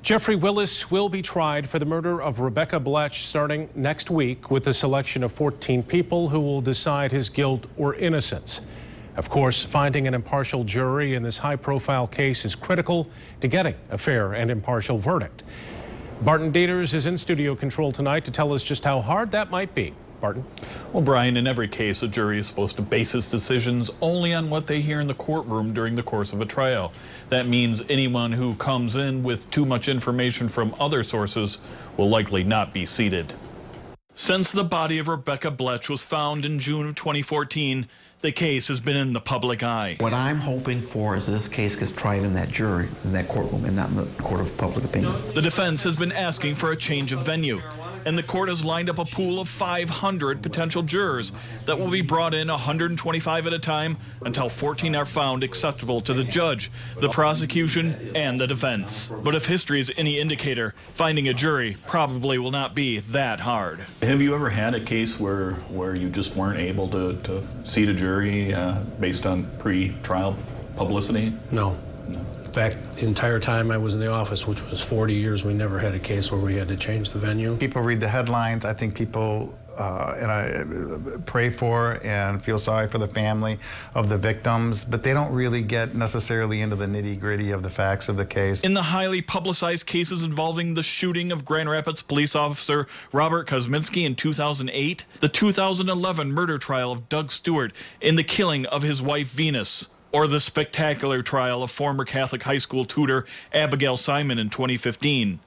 Jeffrey Willis will be tried for the murder of Rebekah Bletsch starting next week with a selection of 14 people who will decide his guilt or innocence. Of course, finding an impartial jury in this high-profile case is critical to getting a fair and impartial verdict. Barton Dieters is in studio control tonight to tell us just how hard that might be. Barton? Well, Brian, in every case, a jury is supposed to base its decisions only on what they hear in the courtroom during the course of a trial. That means anyone who comes in with too much information from other sources will likely not be seated. Since the body of Rebekah Bletsch was found in June of 2014, the case has been in the public eye. What I'm hoping for is this case gets tried in that jury, in that courtroom, and not in the court of public opinion. The defense has been asking for a change of venue, and the court has lined up a pool of 500 potential jurors that will be brought in 125 at a time until 14 are found acceptable to the judge, the prosecution, and the defense. But if history is any indicator, finding a jury probably will not be that hard. Have you ever had a case where you just weren't able to seat a jury based on pre-trial publicity? No. In fact, the entire time I was in the office, which was 40 years, we never had a case where we had to change the venue. People read the headlines. I think people and I pray for and feel sorry for the family of the victims, but they don't really get necessarily into the nitty-gritty of the facts of the case. In the highly publicized cases involving the shooting of Grand Rapids police officer Robert Kosminski in 2008, the 2011 murder trial of Doug Stewart in the killing of his wife Venus, or the spectacular trial of former Catholic high school tutor Abigail Simon in 2015.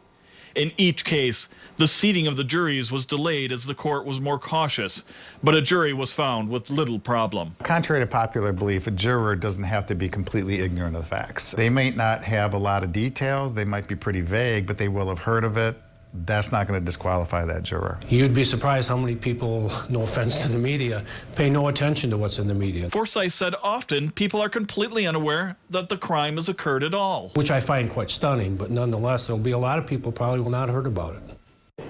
In each case, the seating of the juries was delayed as the court was more cautious, but a jury was found with little problem. Contrary to popular belief, a juror doesn't have to be completely ignorant of the facts. They might not have a lot of details, they might be pretty vague, but they will have heard of it. That's not going to disqualify that juror. You'd be surprised how many people, no offense to the media, pay no attention to what's in the media. Forsyth said often people are completely unaware that the crime has occurred at all. Which I find quite stunning, but nonetheless, there'll be a lot of people probably will not have heard about it.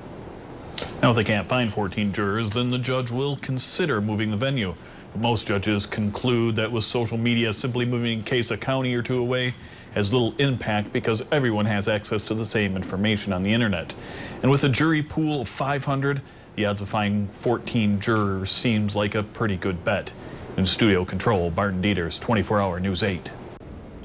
Now, if they can't find 14 jurors, then the judge will consider moving the venue. But most judges conclude that with social media simply moving a case a county or two away has little impact because everyone has access to the same information on the internet. And with a jury pool of 500, the odds of finding 14 jurors seems like a pretty good bet. In studio control, Barton Dieters, 24-Hour News 8.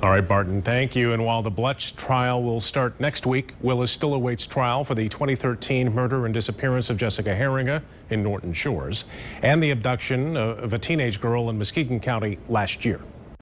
All right, Barton, thank you. And while the Bletsch trial will start next week, Willis still awaits trial for the 2013 murder and disappearance of Jessica Herringa in Norton Shores and the abduction of a teenage girl in Muskegon County last year.